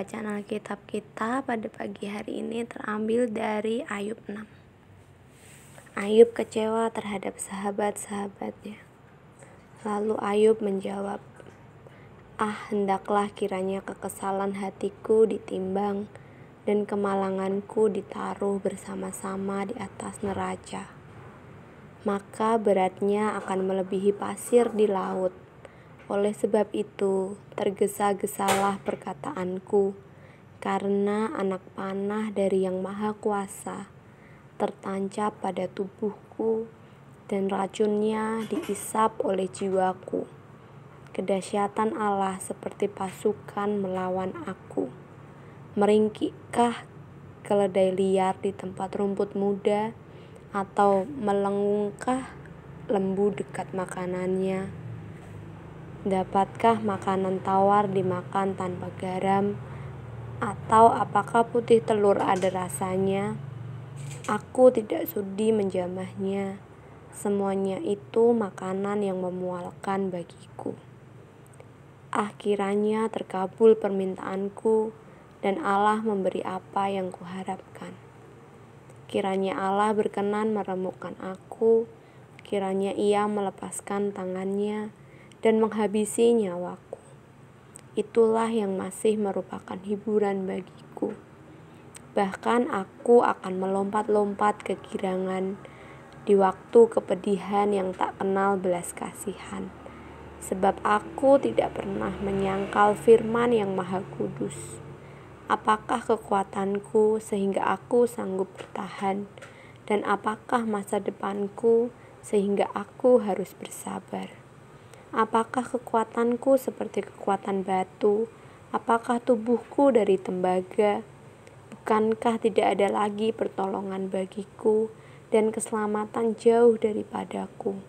Bacaan Alkitab kita pada pagi hari ini terambil dari Ayub 6. Ayub kecewa terhadap sahabat-sahabatnya. Lalu Ayub menjawab, hendaklah kiranya kekesalan hatiku ditimbang dan kemalanganku ditaruh bersama-sama di atas neraca. Maka beratnya akan melebihi pasir di laut. Oleh sebab itu, tergesa-gesalah perkataanku, karena anak panah dari Yang Maha Kuasa tertancap pada tubuhku, dan racunnya diisap oleh jiwaku. Kedahsyatan Allah seperti pasukan melawan aku. Meringkikkah keledai liar di tempat rumput muda, atau melengungkah lembu dekat makanannya? Dapatkah makanan tawar dimakan tanpa garam, atau apakah putih telur ada rasanya? Aku tidak sudi menjamahnya. Semuanya itu makanan yang memualkan bagiku. Kiranya terkabul permintaanku, dan Allah memberi apa yang kuharapkan. Kiranya Allah berkenan meremukkan aku, kiranya Ia melepaskan tangannya dan menghabisi nyawaku. Itulah yang masih merupakan hiburan bagiku. Bahkan aku akan melompat-lompat kegirangan di waktu kepedihan yang tak kenal belas kasihan. Sebab aku tidak pernah menyangkal firman yang Maha Kudus. Apakah kekuatanku sehingga aku sanggup bertahan? Dan apakah masa depanku sehingga aku harus bersabar? Apakah kekuatanku seperti kekuatan batu? Apakah tubuhku dari tembaga? Bukankah tidak ada lagi pertolongan bagiku, dan keselamatan jauh daripadaku?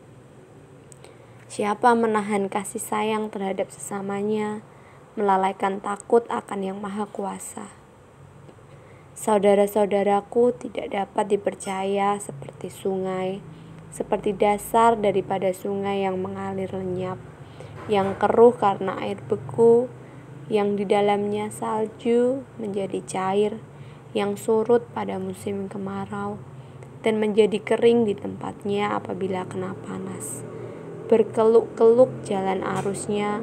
Siapa menahan kasih sayang terhadap sesamanya, melalaikan takut akan Yang Maha Kuasa? Saudara-saudaraku tidak dapat dipercaya seperti sungai, seperti dasar daripada sungai yang mengalir lenyap, yang keruh karena air beku, yang di dalamnya salju menjadi cair, yang surut pada musim kemarau, dan menjadi kering di tempatnya apabila kena panas. Berkeluk-keluk jalan arusnya,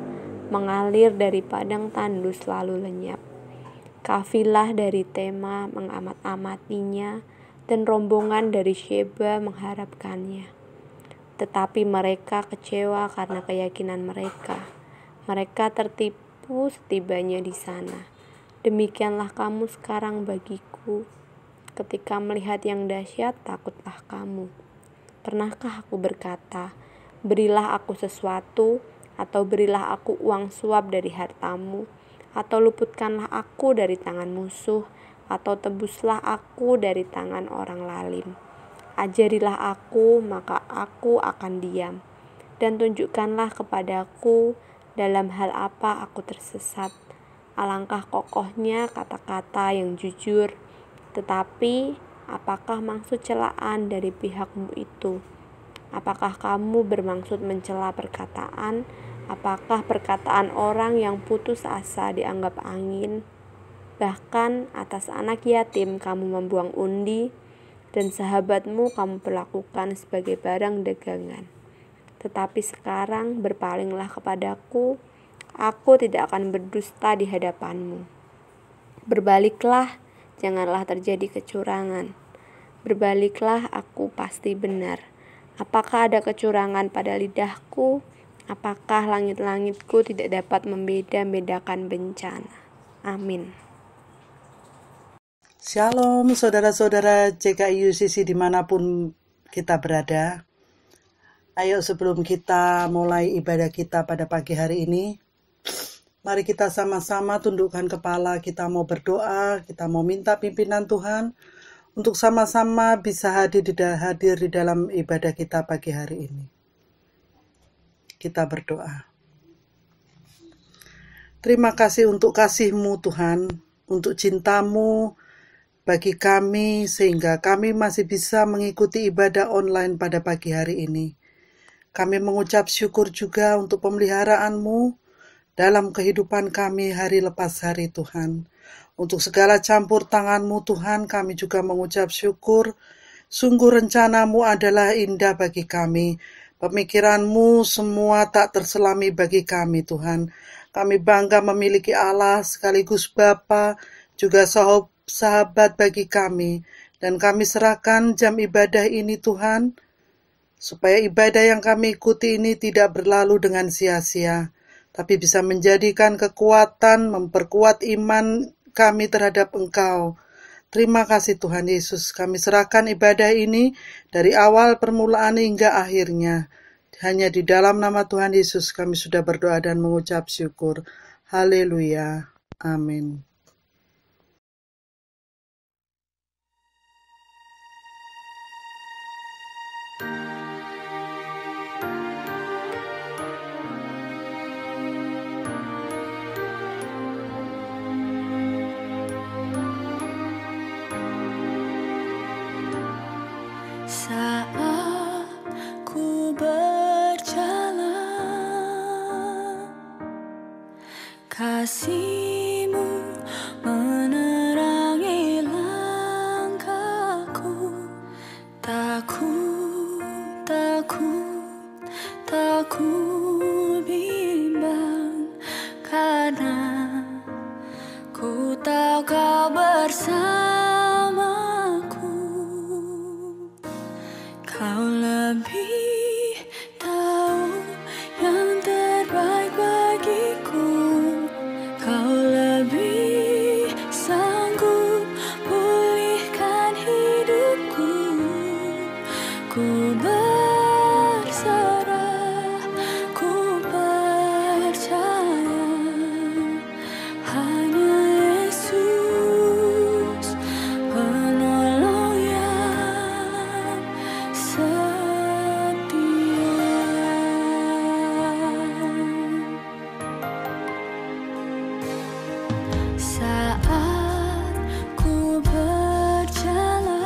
mengalir dari padang tandus lalu lenyap. Kafilah dari Tema mengamat-amatinya, dan rombongan dari Sheba mengharapkannya. Tetapi mereka kecewa karena keyakinan mereka. Mereka tertipu setibanya di sana. Demikianlah kamu sekarang bagiku. Ketika melihat yang dahsyat, takutlah kamu. Pernahkah aku berkata, berilah aku sesuatu, atau berilah aku uang suap dari hartamu, atau luputkanlah aku dari tangan musuh, atau tebuslah aku dari tangan orang lalim. Ajarilah aku, maka aku akan diam, dan tunjukkanlah kepadaku dalam hal apa aku tersesat. Alangkah kokohnya kata-kata yang jujur, tetapi apakah maksud celaan dari pihakmu itu? Apakah kamu bermaksud mencela perkataan? Apakah perkataan orang yang putus asa dianggap angin? Bahkan atas anak yatim kamu membuang undi, dan sahabatmu kamu perlakukan sebagai barang dagangan. Tetapi sekarang berpalinglah kepadaku, aku tidak akan berdusta di hadapanmu. Berbaliklah, janganlah terjadi kecurangan. Berbaliklah, aku pasti benar. Apakah ada kecurangan pada lidahku? Apakah langit-langitku tidak dapat membeda-bedakan bencana? Amin. Shalom saudara-saudara JKI UCC dimanapun kita berada. Ayo sebelum kita mulai ibadah kita pada pagi hari ini, mari kita sama-sama tundukkan kepala, kita mau berdoa, kita mau minta pimpinan Tuhan untuk sama-sama bisa hadir di dalam ibadah kita pagi hari ini. Kita berdoa. Terima kasih untuk kasih-Mu Tuhan, untuk cinta-Mu bagi kami sehingga kami masih bisa mengikuti ibadah online pada pagi hari ini. Kami mengucap syukur juga untuk pemeliharaan-Mu dalam kehidupan kami hari lepas hari Tuhan. Untuk segala campur tangan-Mu Tuhan, kami juga mengucap syukur. Sungguh rencana-Mu adalah indah bagi kami. Pemikiran-Mu semua tak terselami bagi kami Tuhan. Kami bangga memiliki Allah sekaligus Bapa, juga sahabat bagi kami. Dan kami serahkan jam ibadah ini Tuhan, supaya ibadah yang kami ikuti ini tidak berlalu dengan sia-sia, tapi bisa menjadikan kekuatan, memperkuat iman kami terhadap Engkau. Terima kasih Tuhan Yesus, kami serahkan ibadah ini dari awal permulaan hingga akhirnya. Hanya di dalam nama Tuhan Yesus kami sudah berdoa dan mengucap syukur. Haleluya. Amin. Saat ku berjalan, kasih-Mu menerangi langkahku. Tak ku bimbang, karena ku tahu Kau bersamaku. Kau lebih tahu yang terbaik bagiku. Kau lebih sanggup pulihkan hidupku. Ku berserah, ku percaya, hanya Yesus penolong yang setia. Saat ku berjalan,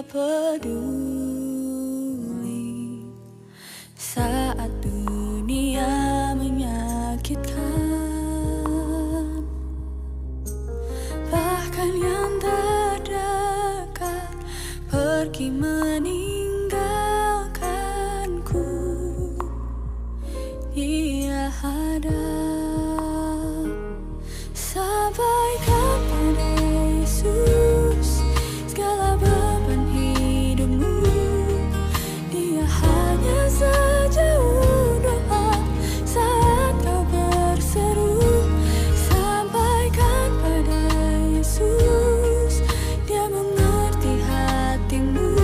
Dia peduli saat dunia menyakitkan, bahkan yang terdekat pergi meninggalkanku. Dia ada. Sampaikan pada Yesus segala beban hidupmu. Dia hanya sejauh doa saat kau berseru. Sampaikan pada Yesus, Dia mengerti hatimu.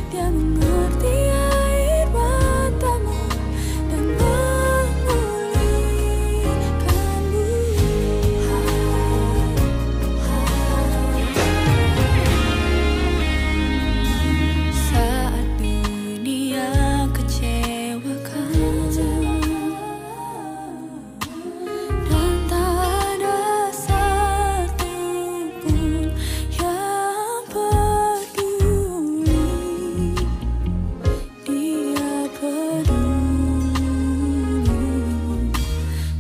Dia mengerti air matamu dan memulihkanmu. Saat dunia kecewakan dan tak ada satu pun yang peduli, Dia peduli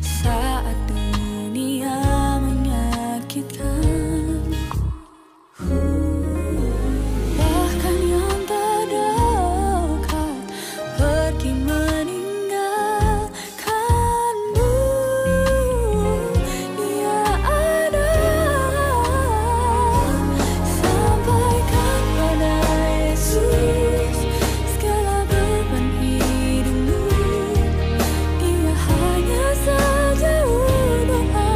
saat dunia menyakitkan, bahkan yang terdekat pergi meninggalkanmu. Dia ada. Sampaikan pada Yesus segala beban hidupmu. Dia hanya sejauh doa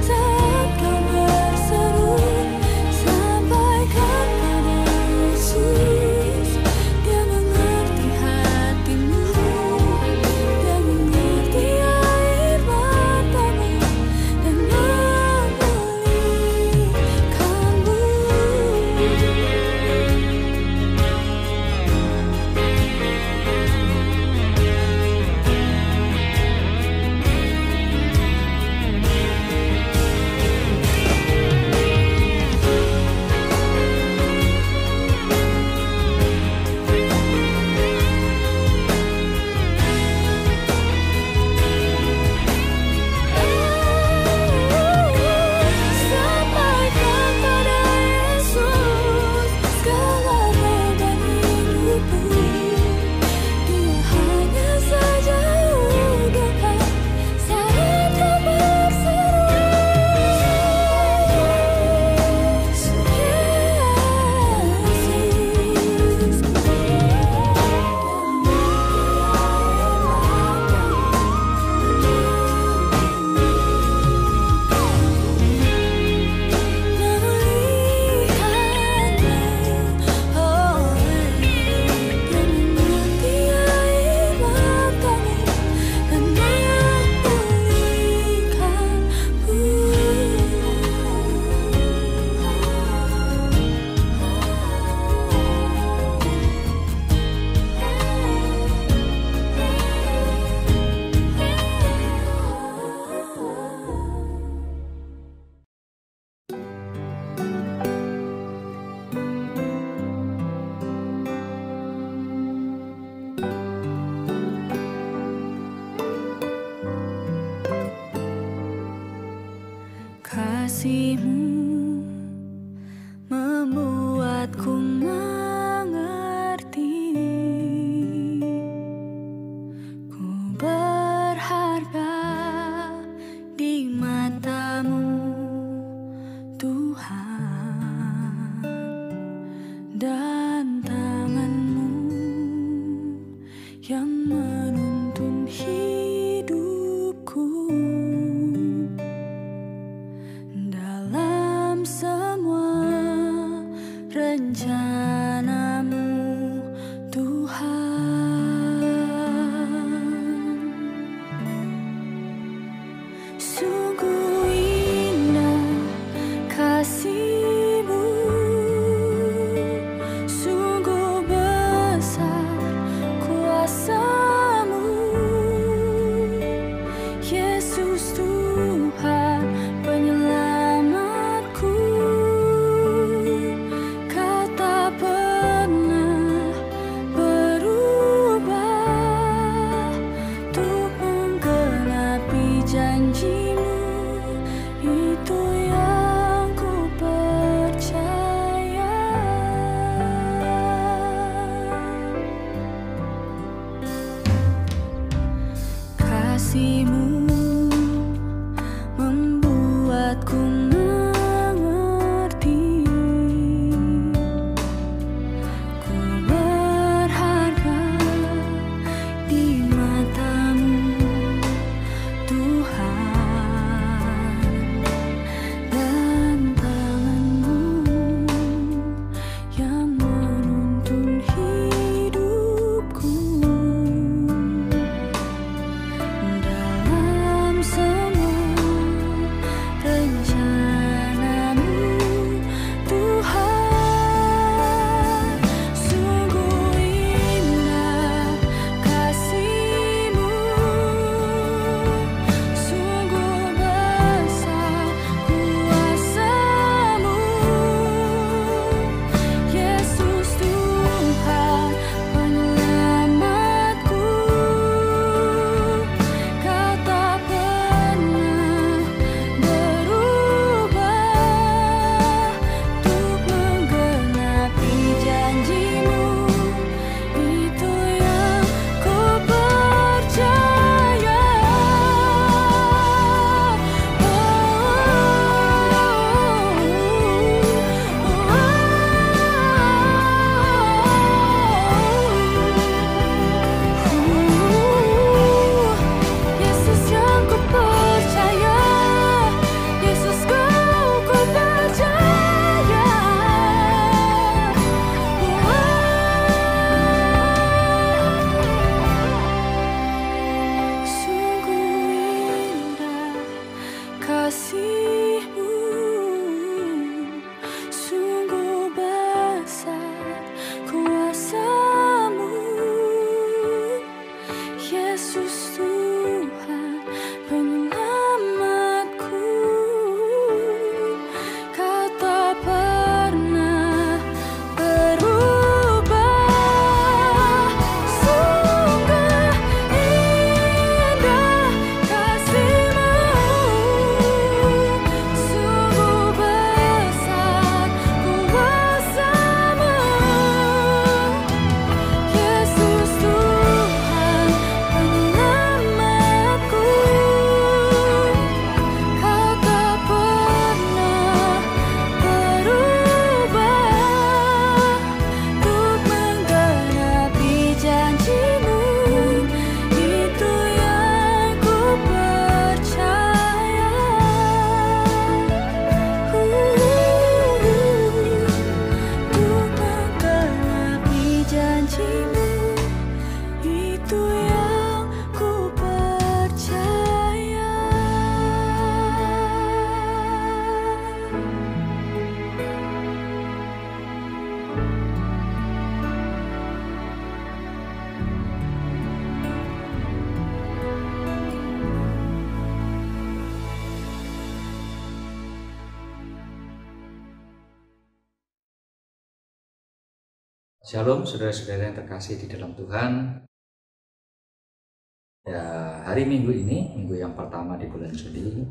saat kau berseru. Sampaikan pada Yesus, Dia mengerti hatimu. Dia mengerti air matamu dan memulihkanmu. Sampaikan pada Yesus segala beban hidupmu. Dia hanya sejauh doa saat kau berseru. Kasih-Mu membuatku mengerti, ku berharga di mata-Mu, Tuhan, dan tangan-Mu yang menuntun hidupku. Dalam semua rencana-Mu, Tuhan, sungguh indah kasih Shalom saudara-saudara yang terkasih di dalam Tuhan. Ya, hari Minggu ini, minggu yang pertama di bulan Juli,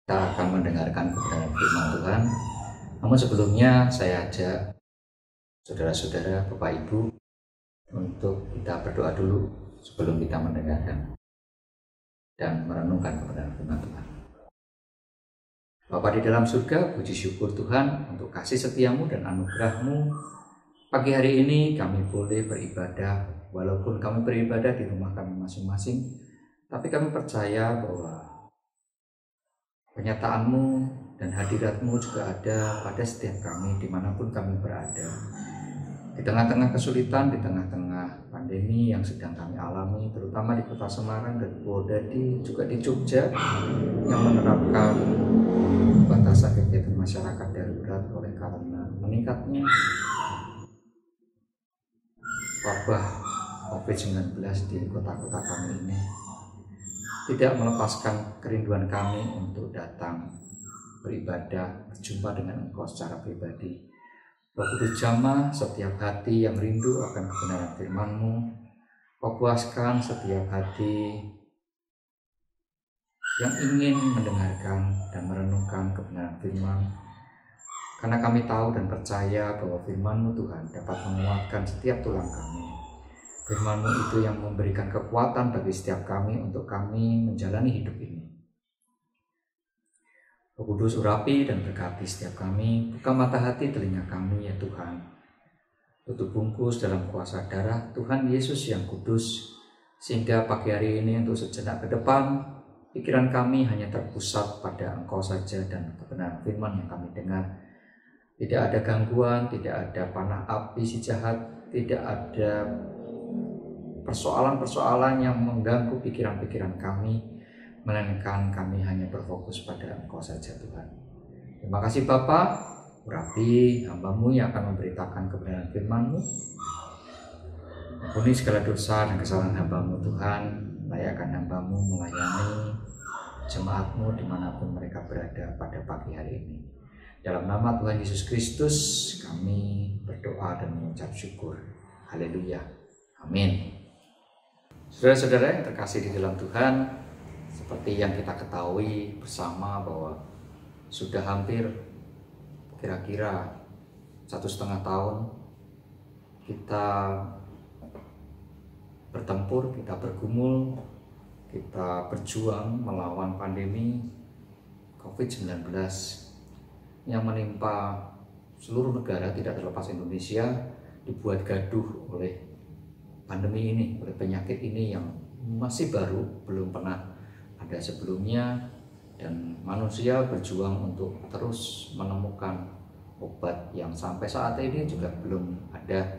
kita akan mendengarkan kebenaran firman Tuhan. Namun sebelumnya saya ajak saudara-saudara, Bapak Ibu, untuk kita berdoa dulu sebelum kita mendengarkan dan merenungkan kebenaran firman Tuhan. Bapa di dalam surga, puji syukur Tuhan untuk kasih setiamu dan anugerah-Mu. Pagi hari ini kami boleh beribadah, walaupun kami beribadah di rumah kami masing-masing, tapi kami percaya bahwa penyertaan-Mu dan hadirat-Mu juga ada pada setiap kami dimanapun kami berada. Di tengah-tengah kesulitan, di tengah-tengah pandemi yang sedang kami alami, terutama di kota Semarang dan Purwodadi, juga di Jogja, yang menerapkan batasan kegiatan masyarakat darurat oleh karena meningkatnya wabah COVID-19 di kota-kota kami ini, tidak melepaskan kerinduan kami untuk datang beribadah, berjumpa dengan Engkau secara pribadi. Roh Kudus jamah setiap hati yang rindu akan kebenaran firman-Mu. Kau puaskan setiap hati yang ingin mendengarkan dan merenungkan kebenaran firman. Karena kami tahu dan percaya bahwa firman-Mu Tuhan dapat menguatkan setiap tulang kami. Firman-Mu itu yang memberikan kekuatan bagi setiap kami untuk kami menjalani hidup ini. Roh Kudus urapi dan berkati setiap kami, buka mata hati telinga kami ya Tuhan. Tutup bungkus dalam kuasa darah Tuhan Yesus yang kudus, sehingga pagi hari ini untuk sejenak ke depan, pikiran kami hanya terpusat pada Engkau saja dan kebenaran firman yang kami dengar. Tidak ada gangguan, tidak ada panah api si jahat, tidak ada persoalan-persoalan yang mengganggu pikiran-pikiran kami, melainkan kami hanya berfokus pada Engkau saja Tuhan. Terima kasih Bapa, urapi hamba-Mu yang akan memberitakan kebenaran firman-Mu. Ampuni segala dosa dan kesalahan hamba-Mu Tuhan, layakkan hamba-Mu melayani jemaat-Mu dimanapun mereka berada pada pagi hari ini. Dalam nama Tuhan Yesus Kristus kami berdoa dan mengucap syukur. Haleluya. Amin. Saudara-saudara yang terkasih di dalam Tuhan, seperti yang kita ketahui bersama bahwa sudah hampir kira-kira 1,5 tahun kita bertempur, kita bergumul, kita berjuang melawan pandemi COVID-19 yang menimpa seluruh negara, tidak terlepas Indonesia, dibuat gaduh oleh pandemi ini, oleh penyakit ini yang masih baru, belum pernah ada sebelumnya, dan manusia berjuang untuk terus menemukan obat yang sampai saat ini juga belum ada.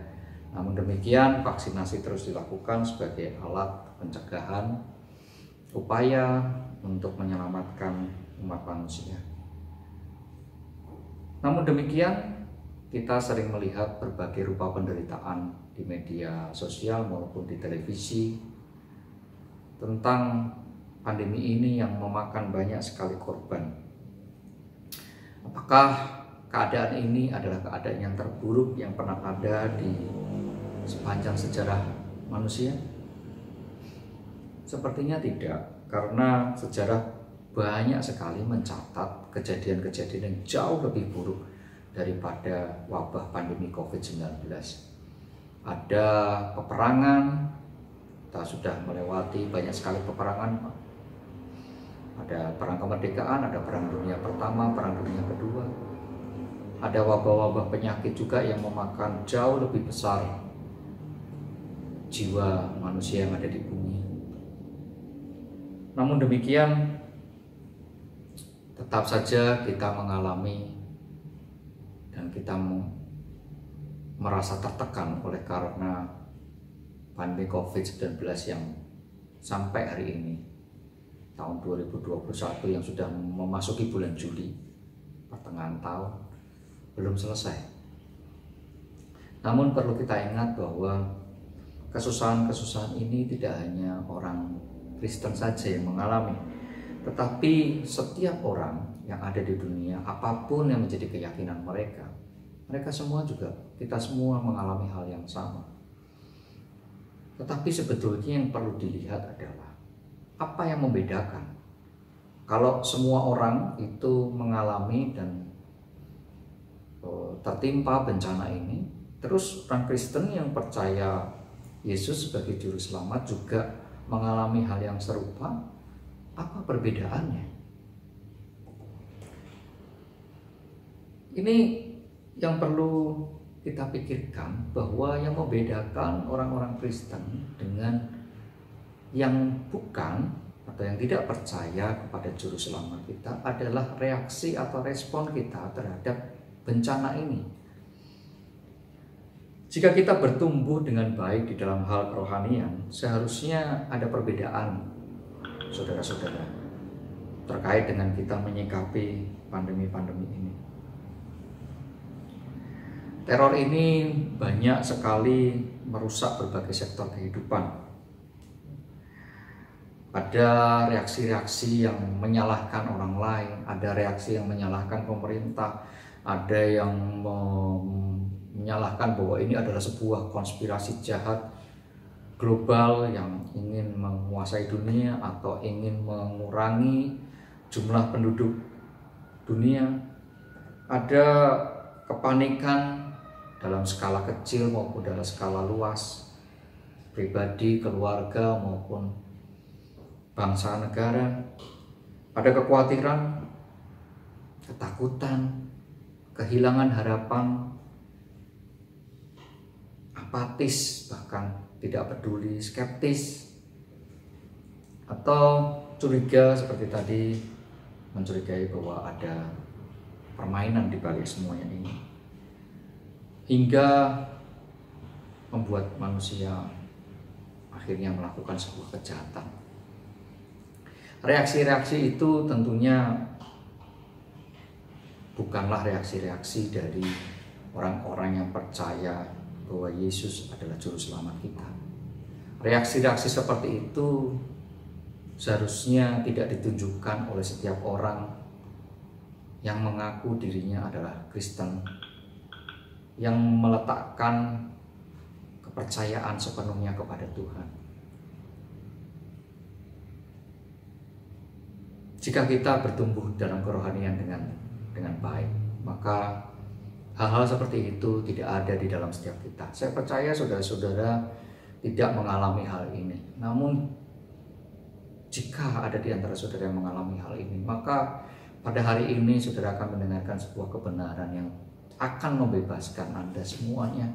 Namun demikian, vaksinasi terus dilakukan sebagai alat pencegahan, upaya untuk menyelamatkan umat manusia. Namun demikian, kita sering melihat berbagai rupa penderitaan di media sosial maupun di televisi tentang pandemi ini yang memakan banyak sekali korban. Apakah keadaan ini adalah keadaan yang terburuk yang pernah ada di sepanjang sejarah manusia? Sepertinya tidak, karena sejarah banyak sekali mencatat kejadian-kejadian yang jauh lebih buruk daripada wabah pandemi COVID-19. Ada peperangan, kita sudah melewati banyak sekali peperangan. Ada perang kemerdekaan, ada perang dunia pertama, perang dunia kedua. Ada wabah-wabah penyakit juga yang memakan jauh lebih besar jiwa manusia yang ada di bumi. Namun demikian, tetap saja kita mengalami dan kita merasa tertekan oleh karena pandemi COVID-19 yang sampai hari ini, tahun 2021 yang sudah memasuki bulan Juli, pertengahan tahun, belum selesai. Namun perlu kita ingat bahwa kesusahan-kesusahan ini tidak hanya orang Kristen saja yang mengalami, tetapi setiap orang yang ada di dunia, apapun yang menjadi keyakinan mereka, Mereka semua juga, kita semua mengalami hal yang sama. Tetapi sebetulnya yang perlu dilihat adalah apa yang membedakan. Kalau semua orang itu mengalami dan tertimpa bencana ini, terus orang Kristen yang percaya Yesus sebagai juru selamat juga mengalami hal yang serupa, apa perbedaannya? Ini yang perlu kita pikirkan, bahwa yang membedakan orang-orang Kristen dengan yang bukan atau yang tidak percaya kepada juru selamat kita adalah reaksi atau respon kita terhadap bencana ini. Jika kita bertumbuh dengan baik di dalam hal kerohanian, seharusnya ada perbedaan, saudara-saudara, terkait dengan kita menyikapi pandemi-pandemi ini. Teror ini banyak sekali merusak berbagai sektor kehidupan. Ada reaksi-reaksi yang menyalahkan orang lain, ada reaksi yang menyalahkan pemerintah, ada yang menyalahkan bahwa ini adalah sebuah konspirasi jahat global yang ingin menguasai dunia atau ingin mengurangi jumlah penduduk dunia. Ada kepanikan dalam skala kecil maupun dalam skala luas, pribadi, keluarga maupun bangsa negara. Ada kekhawatiran, ketakutan, kehilangan harapan, apatis, bahkan tidak peduli, skeptis, atau curiga seperti tadi, mencurigai bahwa ada permainan di balik semuanya ini, hingga membuat manusia akhirnya melakukan sebuah kejahatan. Reaksi-reaksi itu tentunya bukanlah reaksi-reaksi dari orang-orang yang percaya bahwa Yesus adalah juru selamat kita. Reaksi-reaksi seperti itu seharusnya tidak ditunjukkan oleh setiap orang yang mengaku dirinya adalah Kristen, yang meletakkan kepercayaan sepenuhnya kepada Tuhan. Jika kita bertumbuh dalam kerohanian dengan baik, maka hal-hal seperti itu tidak ada di dalam setiap kita. Saya percaya saudara-saudara tidak mengalami hal ini. Namun jika ada di antara saudara yang mengalami hal ini, maka pada hari ini saudara akan mendengarkan sebuah kebenaran yang akan membebaskan Anda semuanya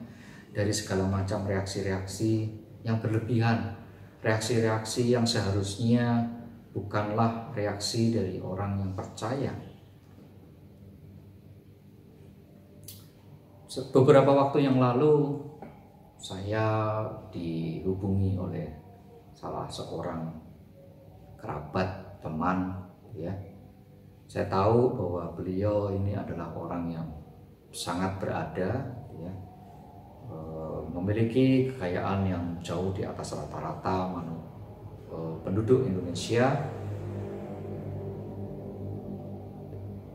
dari segala macam reaksi-reaksi yang berlebihan, reaksi-reaksi yang seharusnya bukanlah reaksi dari orang yang percaya. Beberapa waktu yang lalu saya dihubungi oleh salah seorang kerabat, teman, ya. Saya tahu bahwa beliau ini adalah orang yang sangat berada, ya, memiliki kekayaan yang jauh di atas rata-rata penduduk Indonesia.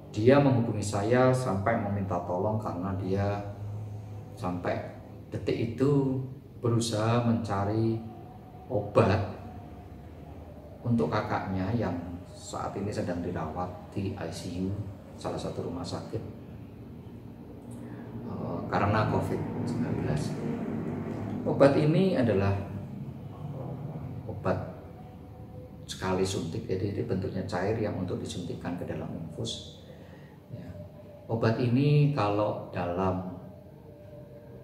Dia menghubungi saya sampai meminta tolong karena dia sampai detik itu berusaha mencari obat untuk kakaknya yang saat ini sedang dirawat di ICU salah satu rumah sakit karena COVID-19. Obat ini adalah obat sekali suntik, jadi bentuknya cair yang untuk disuntikkan ke dalam infus. Ya. Obat ini kalau dalam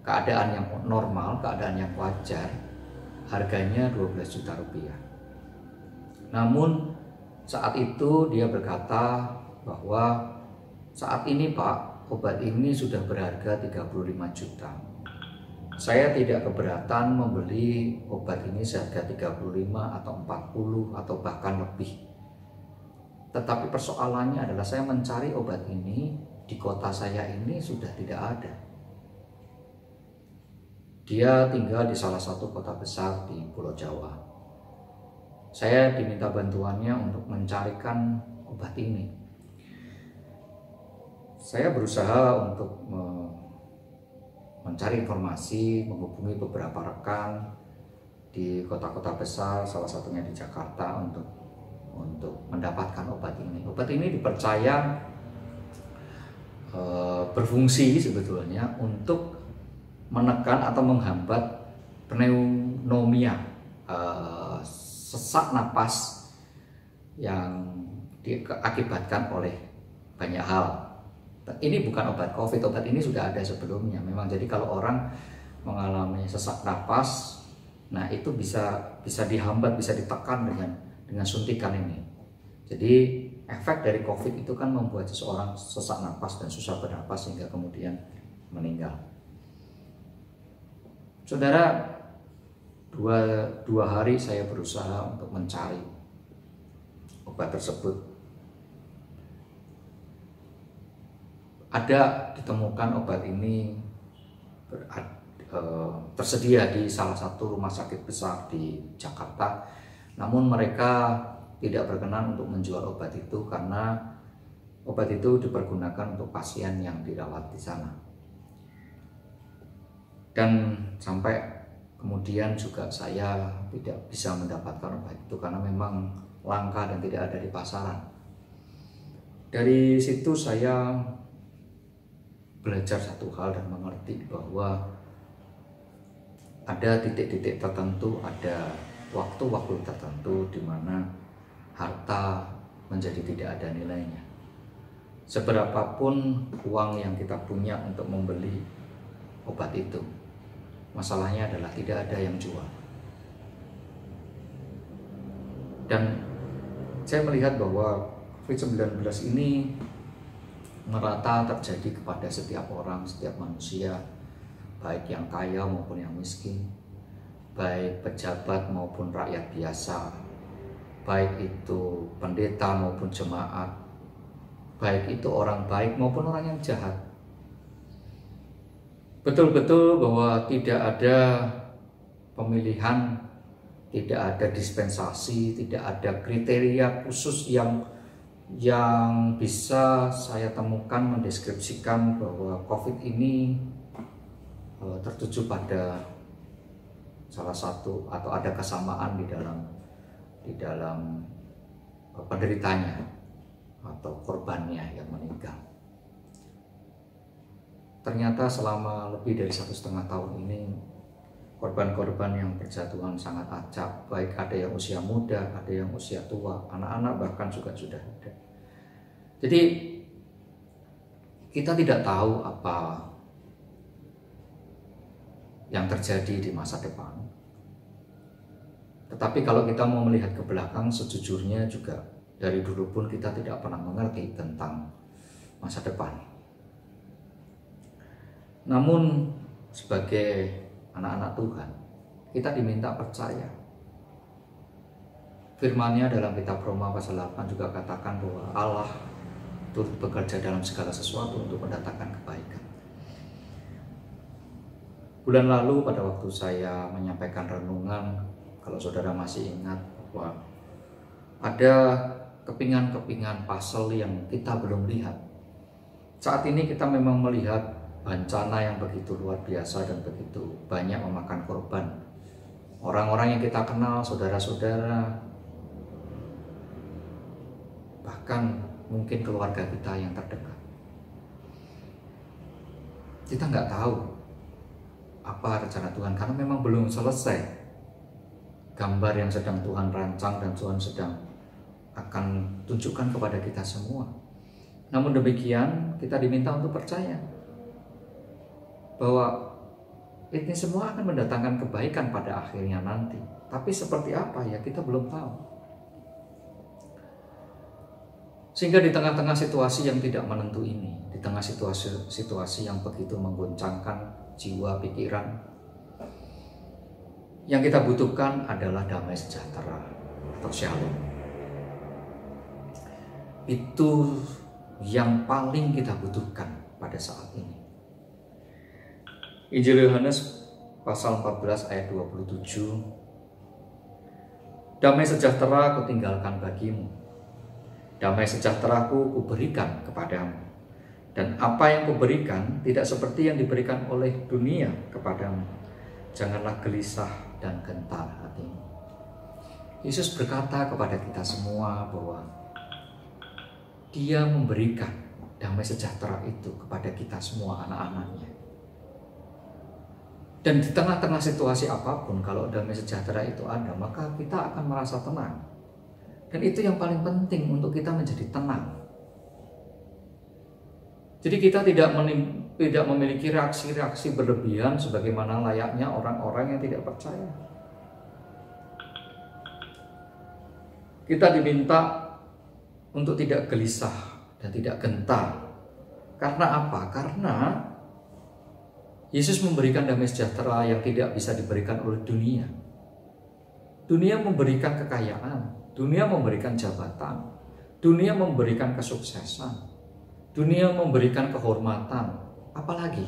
keadaan yang normal, keadaan yang wajar, harganya 12 juta rupiah. Namun saat itu dia berkata bahwa saat ini Pak, obat ini sudah berharga 35 juta. Saya tidak keberatan membeli obat ini seharga 35 atau 40 atau bahkan lebih. Tetapi persoalannya adalah saya mencari obat ini di kota saya ini sudah tidak ada. Dia tinggal di salah satu kota besar di Pulau Jawa. Saya diminta bantuannya untuk mencarikan obat ini. Saya berusaha untuk mencari informasi, menghubungi beberapa rekan di kota-kota besar, salah satunya di Jakarta untuk mendapatkan obat ini. Obat ini dipercaya berfungsi sebetulnya untuk menekan atau menghambat pneumonia, sesak napas yang diakibatkan oleh banyak hal. Ini bukan obat COVID, obat ini sudah ada sebelumnya. Memang jadi kalau orang mengalami sesak napas, nah itu bisa dihambat, bisa ditekan dengan suntikan ini. Jadi efek dari COVID itu kan membuat seseorang sesak napas dan susah bernapas sehingga kemudian meninggal. Saudara, dua hari saya berusaha untuk mencari obat tersebut. Ada ditemukan obat ini tersedia di salah satu rumah sakit besar di Jakarta, namun mereka tidak berkenan untuk menjual obat itu karena obat itu dipergunakan untuk pasien yang dirawat di sana. Dan sampai kemudian juga saya tidak bisa mendapatkan obat itu karena memang langka dan tidak ada di pasaran. Dari situ saya belajar satu hal dan mengerti bahwa ada titik-titik tertentu, ada waktu-waktu tertentu di mana harta menjadi tidak ada nilainya. Seberapapun uang yang kita punya untuk membeli obat itu, masalahnya adalah tidak ada yang jual. Dan saya melihat bahwa COVID-19 ini merata terjadi kepada setiap orang, setiap manusia, baik yang kaya maupun yang miskin, baik pejabat maupun rakyat biasa, baik itu pendeta maupun jemaat, baik itu orang baik maupun orang yang jahat. Betul-betul bahwa tidak ada pemilihan, tidak ada dispensasi, tidak ada kriteria khusus yang bisa saya temukan mendeskripsikan bahwa COVID ini tertuju pada salah satu atau ada kesamaan di dalam penderitanya atau korbannya yang meninggal. Ternyata selama lebih dari 1,5 tahun ini korban-korban yang berjatuhan sangat acak, baik ada yang usia muda, ada yang usia tua, anak-anak bahkan juga sudah ada. Jadi kita tidak tahu apa yang terjadi di masa depan. Tetapi kalau kita mau melihat ke belakang, sejujurnya juga dari dulu pun kita tidak pernah mengerti tentang masa depan. Namun sebagai anak-anak Tuhan, kita diminta percaya. Firman-Nya dalam kitab Roma pasal 8 juga katakan bahwa Allah turut bekerja dalam segala sesuatu untuk mendatangkan kebaikan. Bulan lalu pada waktu saya menyampaikan renungan, kalau saudara masih ingat bahwa ada kepingan-kepingan pasal yang kita belum lihat. Saat ini kita memang melihat bencana yang begitu luar biasa dan begitu banyak memakan korban. Orang-orang yang kita kenal, saudara-saudara, bahkan mungkin keluarga kita yang terdekat. Kita nggak tahu apa rencana Tuhan karena memang belum selesai gambar yang sedang Tuhan rancang dan Tuhan sedang akan tunjukkan kepada kita semua. Namun demikian kita diminta untuk percaya bahwa ini semua akan mendatangkan kebaikan pada akhirnya nanti. Tapi seperti apa ya kita belum tahu. Sehingga di tengah-tengah situasi yang tidak menentu ini, di tengah situasi yang begitu mengguncangkan jiwa pikiran, yang kita butuhkan adalah damai sejahtera atau shalom. Itu yang paling kita butuhkan pada saat ini. Injil Yohanes pasal 14 ayat 27. Damai sejahtera kutinggalkan bagimu. Damai sejahteraku kuberikan kepadamu. Dan apa yang kuberikan tidak seperti yang diberikan oleh dunia kepadamu. Janganlah gelisah dan gentar hatimu. Yesus berkata kepada kita semua bahwa Dia memberikan damai sejahtera itu kepada kita semua anak-anaknya. Dan di tengah-tengah situasi apapun, kalau damai sejahtera itu ada, maka kita akan merasa tenang. Dan itu yang paling penting untuk kita menjadi tenang. Jadi kita tidak memiliki reaksi-reaksi berlebihan sebagaimana layaknya orang-orang yang tidak percaya. Kita diminta untuk tidak gelisah dan tidak gentar. Karena apa? Karena Yesus memberikan damai sejahtera yang tidak bisa diberikan oleh dunia. Dunia memberikan kekayaan, dunia memberikan jabatan, dunia memberikan kesuksesan, dunia memberikan kehormatan, apalagi.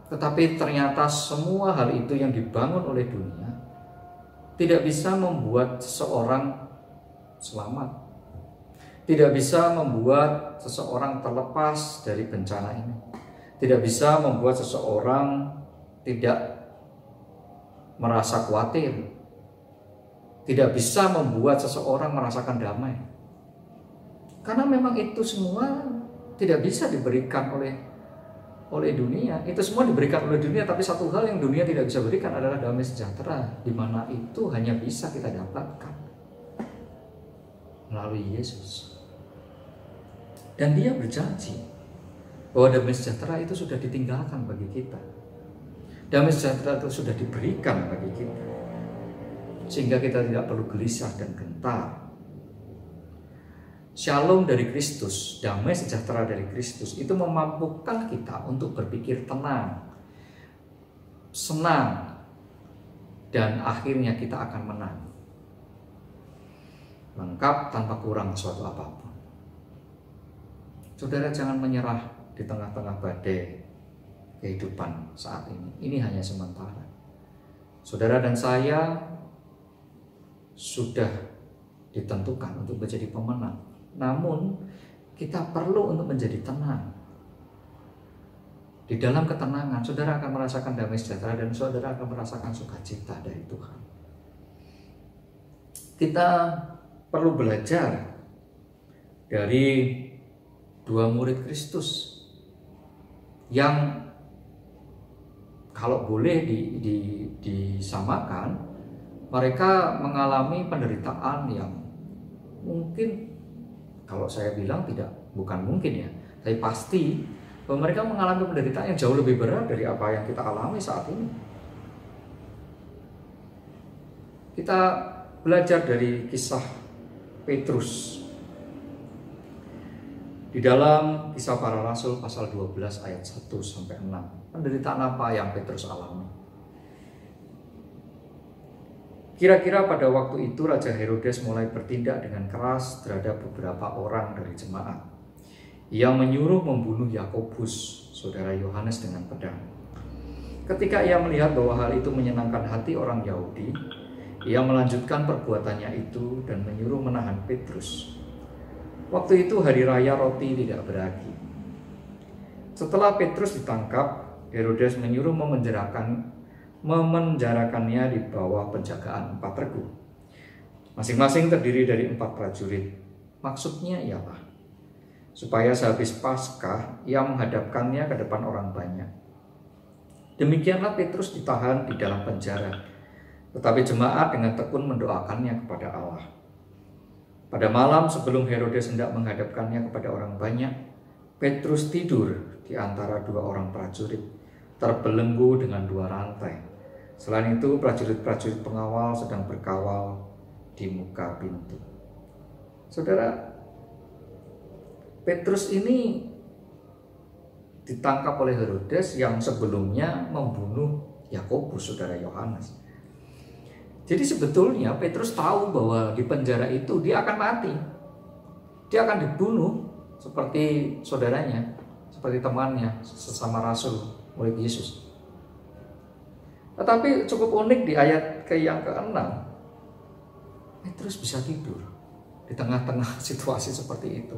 Tetapi ternyata semua hal itu yang dibangun oleh dunia tidak bisa membuat seseorang selamat, tidak bisa membuat seseorang terlepas dari bencana ini, tidak bisa membuat seseorang tidak merasa khawatir, tidak bisa membuat seseorang merasakan damai. Karena memang itu semua tidak bisa diberikan oleh dunia. Itu semua diberikan oleh dunia, tapi satu hal yang dunia tidak bisa berikan adalah damai sejahtera, di mana itu hanya bisa kita dapatkan melalui Yesus. Dan Dia berjanji bahwa damai sejahtera itu sudah ditinggalkan bagi kita. Damai sejahtera itu sudah diberikan bagi kita, sehingga kita tidak perlu gelisah dan gentar. Shalom dari Kristus, damai sejahtera dari Kristus itu memampukan kita untuk berpikir tenang, senang, dan akhirnya kita akan menang. Lengkap tanpa kurang suatu apapun. Saudara, jangan menyerah di tengah-tengah badai kehidupan saat ini. Ini hanya sementara. Saudara dan saya sudah ditentukan untuk menjadi pemenang. Namun kita perlu untuk menjadi tenang. Di dalam ketenangan, saudara akan merasakan damai sejahtera dan saudara akan merasakan sukacita dari Tuhan. Kita perlu belajar dari dua murid Kristus yang kalau boleh disamakan, mereka mengalami penderitaan yang mungkin, kalau saya bilang bukan mungkin ya, tapi pasti bahwa mereka mengalami penderitaan yang jauh lebih berat dari apa yang kita alami saat ini. Kita belajar dari kisah Petrus. Di dalam Kisah Para Rasul pasal 12 ayat 1 sampai 6, penderitaan apa yang Petrus alami? Kira-kira pada waktu itu Raja Herodes mulai bertindak dengan keras terhadap beberapa orang dari jemaat. Ia menyuruh membunuh Yakobus, saudara Yohanes, dengan pedang. Ketika ia melihat bahwa hal itu menyenangkan hati orang Yahudi, ia melanjutkan perbuatannya itu dan menyuruh menahan Petrus. Waktu itu hari raya roti tidak beragi. Setelah Petrus ditangkap, Herodes menyuruh memenjarakannya di bawah penjagaan 4 regu. Masing-masing terdiri dari 4 prajurit. Maksudnya ialah supaya sehabis Paskah ia menghadapkannya ke depan orang banyak. Demikianlah Petrus ditahan di dalam penjara, tetapi jemaat dengan tekun mendoakannya kepada Allah. Pada malam sebelum Herodes hendak menghadapkannya kepada orang banyak, Petrus tidur di antara 2 orang prajurit, terbelenggu dengan 2 rantai. Selain itu, prajurit-prajurit pengawal sedang berkawal di muka pintu. Saudara, Petrus ini ditangkap oleh Herodes yang sebelumnya membunuh Yakobus, saudara Yohanes. Jadi sebetulnya Petrus tahu bahwa di penjara itu dia akan mati. Dia akan dibunuh seperti saudaranya, seperti temannya, sesama rasul murid Yesus. Tetapi cukup unik di ayat yang ke-6, Petrus bisa tidur. di tengah-tengah situasi seperti itu.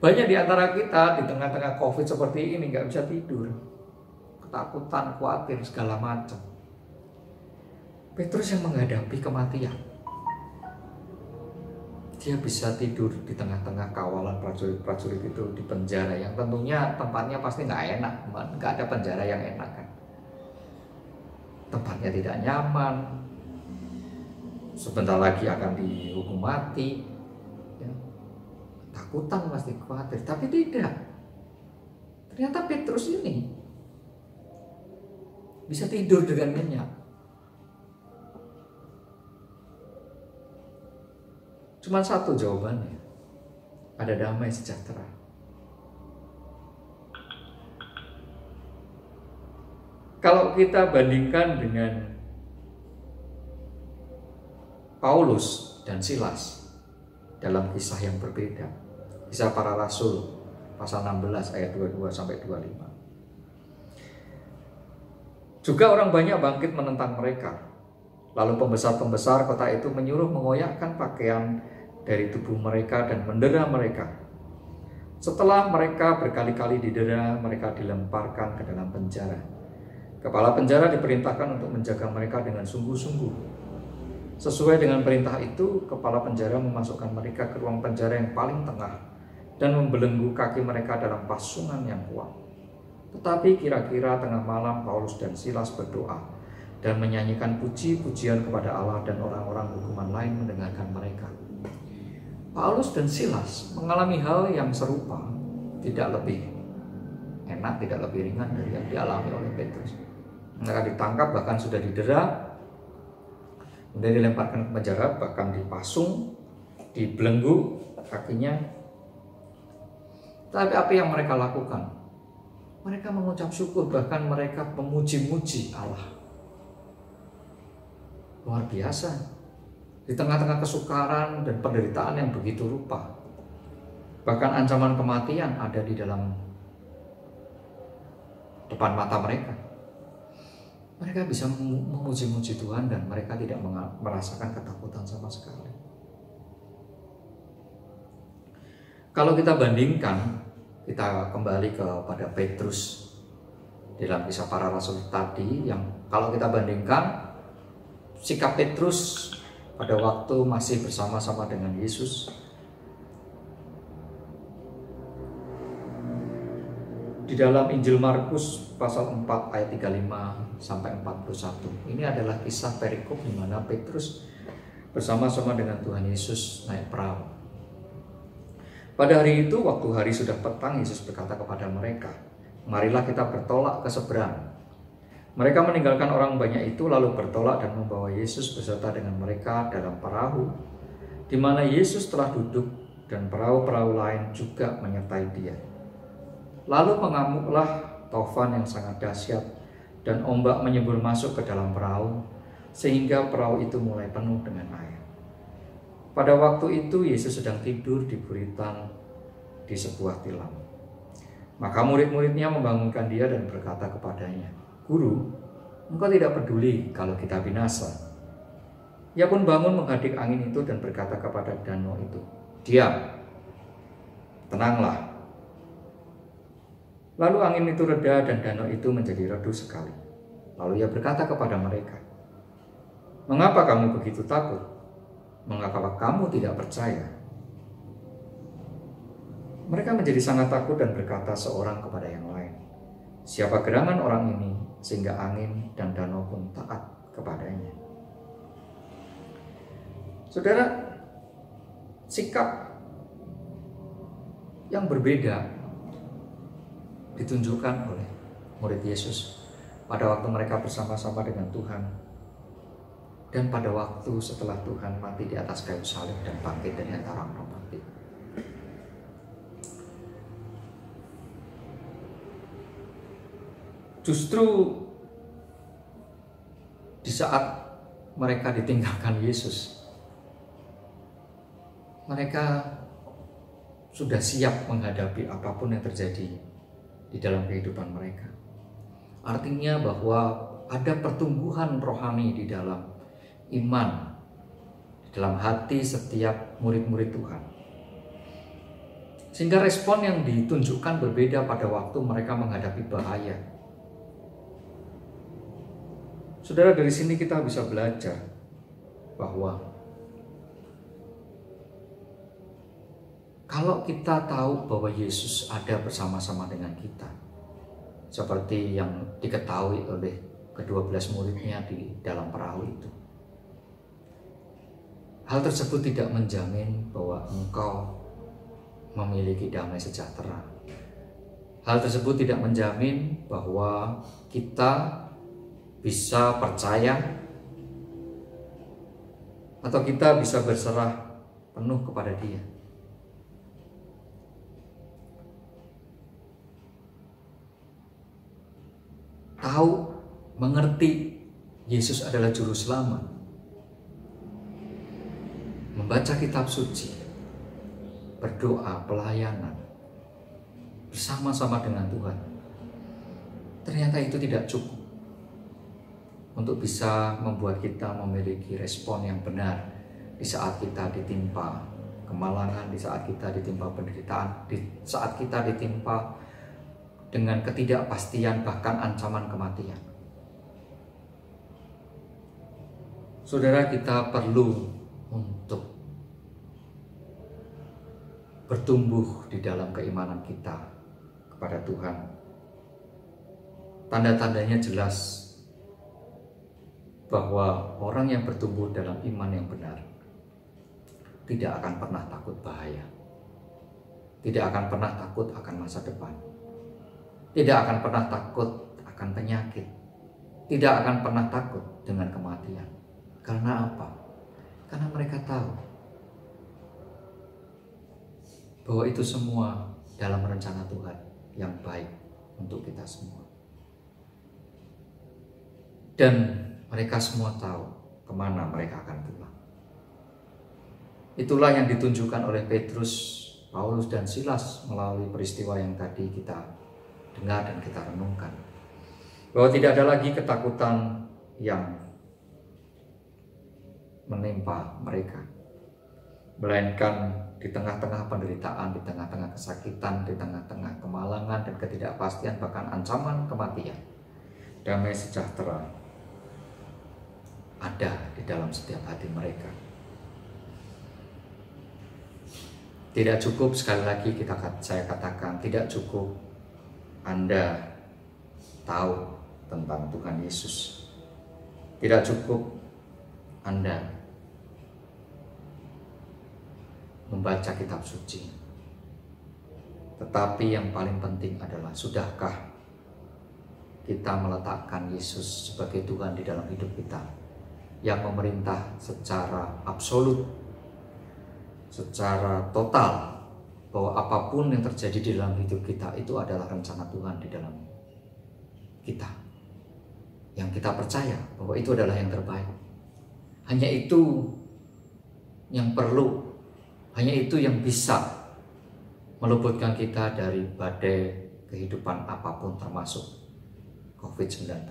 Banyak di antara kita di tengah-tengah COVID seperti ini nggak bisa tidur, ketakutan, khawatir, segala macam. Petrus yang menghadapi kematian, dia bisa tidur di tengah-tengah kawalan prajurit-prajurit itu di penjara yang tentunya tempatnya pasti nggak enak, nggak ada penjara yang enak kan. Tempatnya tidak nyaman, sebentar lagi akan dihukum mati, ya. Takutan, pasti khawatir, tapi tidak. Ternyata Petrus ini bisa tidur dengan nyenyak. Cuma satu jawabannya, ada damai sejahtera. Kalau kita bandingkan dengan Paulus dan Silas dalam kisah yang berbeda, kisah para rasul pasal 16 ayat 22 sampai 25. Juga orang banyak bangkit menentang mereka. Lalu pembesar-pembesar kota itu menyuruh mengoyakkan pakaian dari tubuh mereka dan mendera mereka. Setelah mereka berkali-kali didera, mereka dilemparkan ke dalam penjara. Kepala penjara diperintahkan untuk menjaga mereka dengan sungguh-sungguh. Sesuai dengan perintah itu, kepala penjara memasukkan mereka ke ruang penjara yang paling tengah dan membelenggu kaki mereka dalam pasungan yang kuat. Tetapi kira-kira tengah malam Paulus dan Silas berdoa dan menyanyikan puji-pujian kepada Allah, dan orang-orang hukuman lain mendengarkan mereka. Paulus dan Silas mengalami hal yang serupa, tidak lebih enak, tidak lebih ringan dari yang dialami oleh Petrus. Mereka ditangkap, bahkan sudah didera, kemudian dilemparkan ke penjara, bahkan dipasung, dibelenggu kakinya. Tapi apa yang mereka lakukan? Mereka mengucap syukur, bahkan mereka memuji-muji Allah. Luar biasa. Di tengah-tengah kesukaran dan penderitaan yang begitu rupa, bahkan ancaman kematian ada di dalam depan mata mereka, mereka bisa memuji-muji Tuhan dan mereka tidak merasakan ketakutan sama sekali. Kalau kita bandingkan, kita kembali kepada Petrus dalam kisah para rasul tadi, yang kalau kita bandingkan sikap Petrus pada waktu masih bersama-sama dengan Yesus, di dalam Injil Markus pasal 4 ayat 35 sampai 41. Ini adalah kisah perikop di mana Petrus bersama-sama dengan Tuhan Yesus naik perahu. Pada hari itu, waktu hari sudah petang, Yesus berkata kepada mereka, "Marilah kita bertolak ke seberang." Mereka meninggalkan orang banyak itu lalu bertolak dan membawa Yesus beserta dengan mereka dalam perahu, di mana Yesus telah duduk dan perahu-perahu lain juga menyertai dia. Lalu mengamuklah taufan yang sangat dahsyat dan ombak menyembur masuk ke dalam perahu sehingga perahu itu mulai penuh dengan air. Pada waktu itu Yesus sedang tidur di buritan di sebuah tilam. Maka murid-muridnya membangunkan dia dan berkata kepadanya, "Guru, engkau tidak peduli kalau kita binasa." Ia pun bangun menghadik angin itu dan berkata kepada danau itu, "Diam, tenanglah." Lalu angin itu reda dan danau itu menjadi redup sekali. Lalu ia berkata kepada mereka, "Mengapa kamu begitu takut? Mengapa kamu tidak percaya?" Mereka menjadi sangat takut dan berkata seorang kepada yang lain, "Siapa gerangan orang ini sehingga angin dan danau pun taat kepadanya?" Saudara, sikap yang berbeda ditunjukkan oleh murid Yesus pada waktu mereka bersama-sama dengan Tuhan, dan pada waktu setelah Tuhan mati di atas kayu salib dan bangkit dari antara orang mati. Justru di saat mereka ditinggalkan Yesus, mereka sudah siap menghadapi apapun yang terjadi di dalam kehidupan mereka. Artinya bahwa ada pertumbuhan rohani di dalam iman, di dalam hati setiap murid-murid Tuhan. Sehingga respon yang ditunjukkan berbeda pada waktu mereka menghadapi bahaya. Saudara, dari sini kita bisa belajar bahwa kalau kita tahu bahwa Yesus ada bersama-sama dengan kita, seperti yang diketahui oleh ke-12 muridnya di dalam perahu itu, hal tersebut tidak menjamin bahwa engkau memiliki damai sejahtera. Hal tersebut tidak menjamin bahwa kita bisa percaya atau kita bisa berserah penuh kepada Dia. Tahu, mengerti Yesus adalah juru selamat, membaca kitab suci, berdoa, pelayanan bersama-sama dengan Tuhan, ternyata itu tidak cukup untuk bisa membuat kita memiliki respon yang benar di saat kita ditimpa kemalangan, di saat kita ditimpa penderitaan, di saat kita ditimpa dengan ketidakpastian, bahkan ancaman kematian. Saudara, kita perlu untuk bertumbuh di dalam keimanan kita kepada Tuhan. Tanda-tandanya jelas bahwa orang yang bertumbuh dalam iman yang benar tidak akan pernah takut bahaya, tidak akan pernah takut akan masa depan, tidak akan pernah takut akan penyakit, tidak akan pernah takut dengan kematian. Karena apa? Karena mereka tahu bahwa itu semua dalam rencana Tuhan yang baik untuk kita semua. Dan mereka semua tahu kemana mereka akan pulang. Itulah yang ditunjukkan oleh Petrus, Paulus, dan Silas melalui peristiwa yang tadi kita dengar dan kita renungkan. Bahwa tidak ada lagi ketakutan yang menimpa mereka, melainkan di tengah-tengah penderitaan, di tengah-tengah kesakitan, di tengah-tengah kemalangan dan ketidakpastian, bahkan ancaman kematian, damai sejahtera ada di dalam setiap hati mereka. Tidak cukup, sekali lagi saya katakan, tidak cukup Anda tahu tentang Tuhan Yesus. Tidak cukup Anda membaca kitab suci. Tetapi yang paling penting adalah, sudahkah kita meletakkan Yesus sebagai Tuhan di dalam hidup kita, yang memerintah secara absolut, secara total, bahwa apapun yang terjadi di dalam hidup kita itu adalah rencana Tuhan di dalam kita, yang kita percaya bahwa itu adalah yang terbaik. Hanya itu yang perlu, hanya itu yang bisa meluputkan kita dari badai kehidupan apapun, termasuk COVID-19.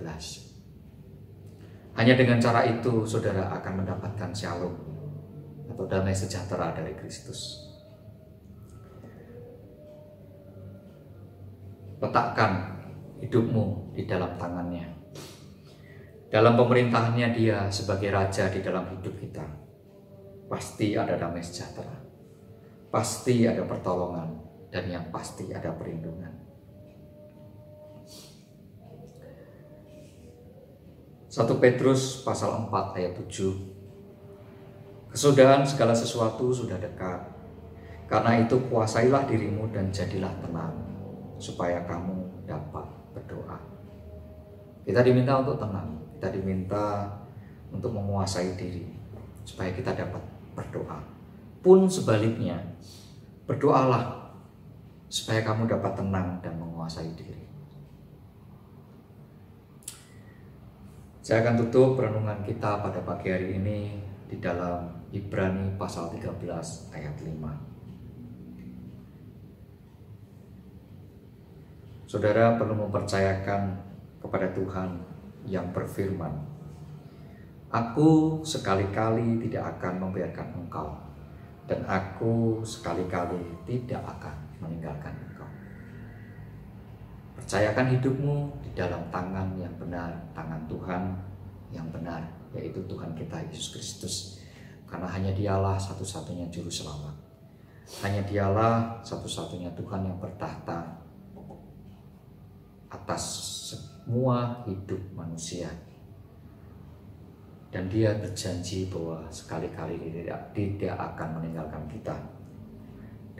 Hanya dengan cara itu saudara akan mendapatkan shalom atau damai sejahtera dari Kristus. Letakkan hidupmu di dalam tangannya. Dalam pemerintahannya Dia sebagai Raja di dalam hidup kita, pasti ada damai sejahtera, pasti ada pertolongan, dan yang pasti ada perlindungan. 1 Petrus pasal 4 ayat 7. Kesudahan segala sesuatu sudah dekat. Karena itu kuasailah dirimu dan jadilah tenang, supaya kamu dapat berdoa. Kita diminta untuk tenang, kita diminta untuk menguasai diri, supaya kita dapat berdoa. Pun sebaliknya, berdoalah supaya kamu dapat tenang dan menguasai diri. Saya akan tutup renungan kita pada pagi hari ini di dalam Ibrani pasal 13 ayat 5. Saudara perlu mempercayakan kepada Tuhan yang berfirman Aku sekali-kali tidak akan membiarkan engkau, dan aku sekali-kali tidak akan meninggalkan engkau. Percayakan hidupmu di dalam tangan yang benar, tangan Tuhan yang benar, yaitu Tuhan kita Yesus Kristus. Karena hanya Dialah satu-satunya juru selamat. Hanya Dialah satu-satunya Tuhan yang bertahta atas semua hidup manusia. Dan Dia berjanji bahwa sekali-kali tidak akan meninggalkan kita,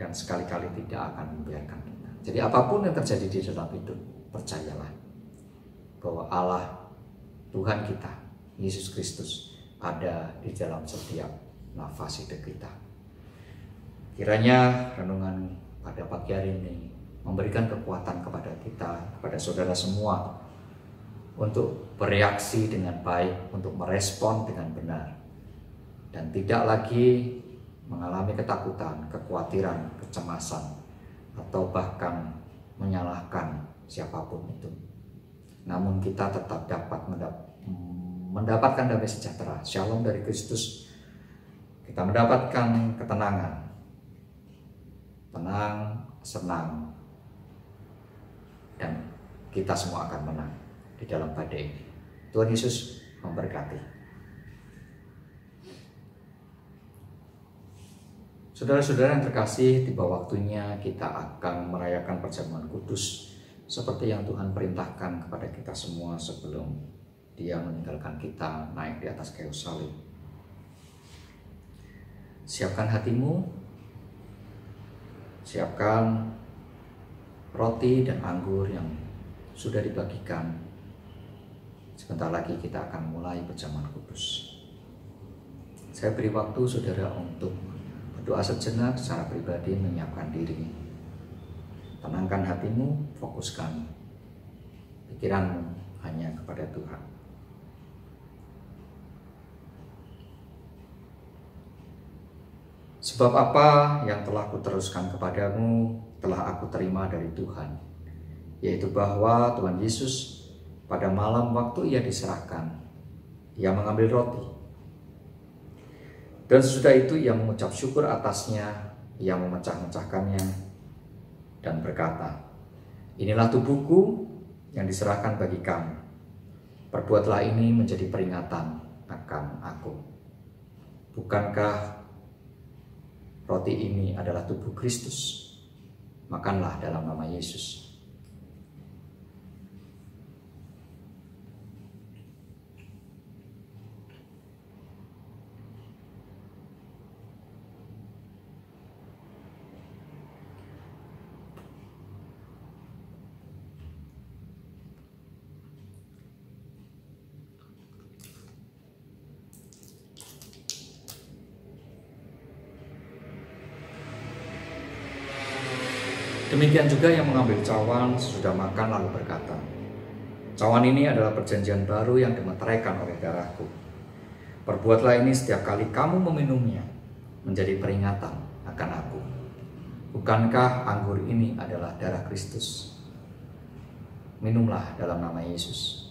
dan sekali-kali tidak akan membiarkan kita. Jadi apapun yang terjadi di dalam hidup, percayalah bahwa Allah, Tuhan kita, Yesus Kristus, ada di dalam setiap nafas hidup kita. Kiranya renungan pada pagi hari ini memberikan kekuatan kepada kita, kepada saudara semua, untuk bereaksi dengan baik, untuk merespon dengan benar, dan tidak lagi mengalami ketakutan, kekhawatiran, kecemasan, atau bahkan menyalahkan siapapun itu. Namun kita tetap dapat mendapatkan damai sejahtera, shalom dari Kristus. Kita mendapatkan ketenangan, tenang, senang, dan kita semua akan menang di dalam badai ini. Tuhan Yesus memberkati. Saudara-saudara yang terkasih, tiba waktunya kita akan merayakan perjamuan kudus seperti yang Tuhan perintahkan kepada kita semua sebelum Dia meninggalkan kita naik di atas kayu salib. Siapkan hatimu, siapkan roti dan anggur yang sudah dibagikan. Sebentar lagi kita akan mulai perjamuan kudus. Saya beri waktu saudara untuk berdoa sejenak secara pribadi, menyiapkan diri. Tenangkan hatimu, fokuskan pikiranmu hanya kepada Tuhan. Sebab apa yang telah kuteruskan kepadamu telah aku terima dari Tuhan, yaitu bahwa Tuhan Yesus pada malam waktu Ia diserahkan, Ia mengambil roti, dan sesudah itu Ia mengucap syukur atasnya, Ia memecah-mecahkannya dan berkata, "Inilah tubuhku yang diserahkan bagi kamu. Perbuatlah ini menjadi peringatan akan aku." Bukankah roti ini adalah tubuh Kristus? Makanlah dalam nama Yesus. Demikian juga yang mengambil cawan sesudah makan lalu berkata, "Cawan ini adalah perjanjian baru yang dimeteraikan oleh darahku. Perbuatlah ini setiap kali kamu meminumnya menjadi peringatan akan aku. Bukankah anggur ini adalah darah Kristus? Minumlah dalam nama Yesus."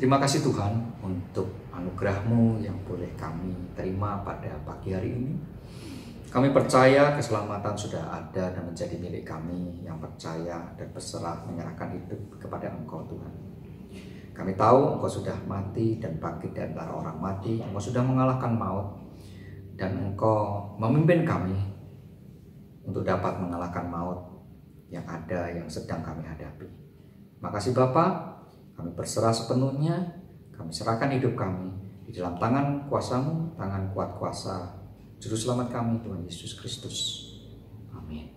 Terima kasih Tuhan untuk anugerah-Mu yang boleh kami terima pada pagi hari ini. Kami percaya keselamatan sudah ada dan menjadi milik kami yang percaya dan berserah menyerahkan hidup kepada Engkau Tuhan. Kami tahu Engkau sudah mati dan bangkit dari antara orang mati. Engkau sudah mengalahkan maut dan Engkau memimpin kami untuk dapat mengalahkan maut yang ada, yang sedang kami hadapi. Makasih Bapa. Kami berserah sepenuhnya, kami serahkan hidup kami di dalam tangan kuasa-Mu, tangan kuat kuasa Juru Selamat kami, Tuhan Yesus Kristus. Amin.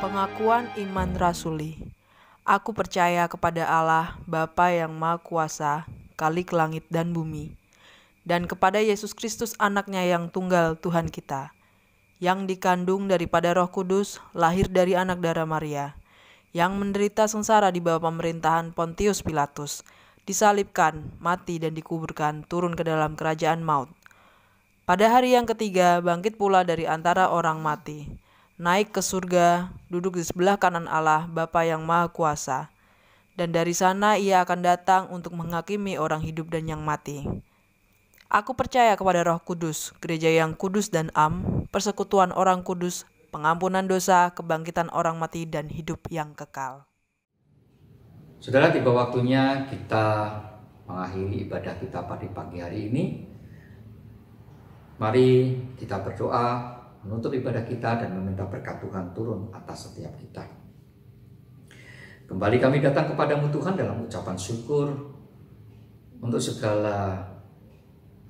Pengakuan iman rasuli. Aku percaya kepada Allah, Bapa yang Maha Kuasa, Khalik langit dan bumi, dan kepada Yesus Kristus anaknya yang tunggal Tuhan kita, yang dikandung daripada Roh Kudus, lahir dari anak darah Maria, yang menderita sengsara di bawah pemerintahan Pontius Pilatus, disalibkan, mati dan dikuburkan, turun ke dalam kerajaan maut. Pada hari yang ketiga, bangkit pula dari antara orang mati, naik ke surga, duduk di sebelah kanan Allah, Bapa yang Maha Kuasa. Dan dari sana ia akan datang untuk menghakimi orang hidup dan yang mati. Aku percaya kepada Roh Kudus, gereja yang kudus dan am, persekutuan orang kudus, pengampunan dosa, kebangkitan orang mati, dan hidup yang kekal. Saudara, tiba waktunya kita mengakhiri ibadah kita pada pagi hari ini. Mari kita berdoa, menutup ibadah kita dan meminta berkat Tuhan turun atas setiap kita. Kembali kami datang kepadamu Tuhan dalam ucapan syukur untuk segala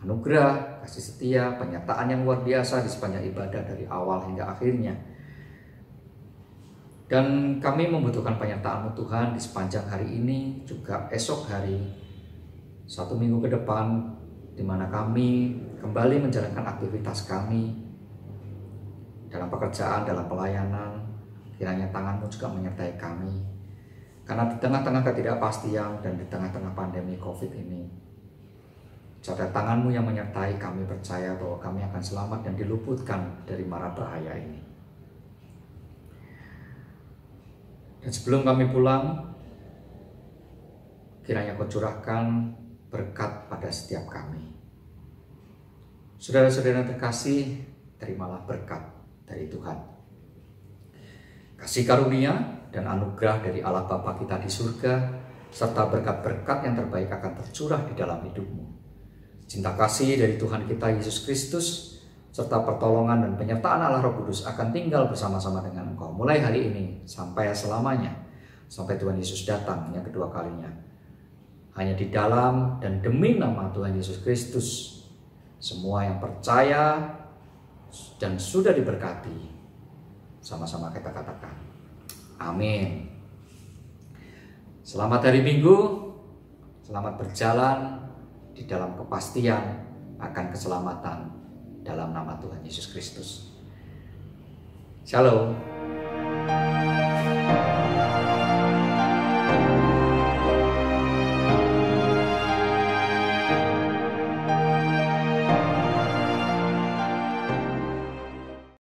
anugerah, kasih setia, penyertaan yang luar biasa di sepanjang ibadah dari awal hingga akhirnya. Dan kami membutuhkan penyertaan-Mu Tuhan di sepanjang hari ini, juga esok hari, 1 minggu ke depan, di mana kami kembali menjalankan aktivitas kami dalam pekerjaan, dalam pelayanan. Kiranya tangan-Mu juga menyertai kami. Karena di tengah-tengah ketidakpastian dan di tengah-tengah pandemi COVID ini, Saudara, tangan-Mu yang menyertai kami, percaya bahwa kami akan selamat dan diluputkan dari mara bahaya ini. Dan sebelum kami pulang, kiranya Kau curahkan berkat pada setiap kami. Saudara-saudara terkasih, terimalah berkat dari Tuhan. Kasih karunia dan anugerah dari Allah Bapa kita di surga, serta berkat-berkat yang terbaik akan tercurah di dalam hidupmu. Cinta kasih dari Tuhan kita Yesus Kristus, serta pertolongan dan penyertaan Allah Roh Kudus akan tinggal bersama-sama dengan engkau mulai hari ini sampai selamanya, sampai Tuhan Yesus datang yang kedua kalinya. Hanya di dalam dan demi nama Tuhan Yesus Kristus, semua yang percaya dan sudah diberkati, sama-sama kita katakan amin. Selamat hari Minggu, selamat berjalan di dalam kepastian akan keselamatan dalam nama Tuhan Yesus Kristus. Shalom.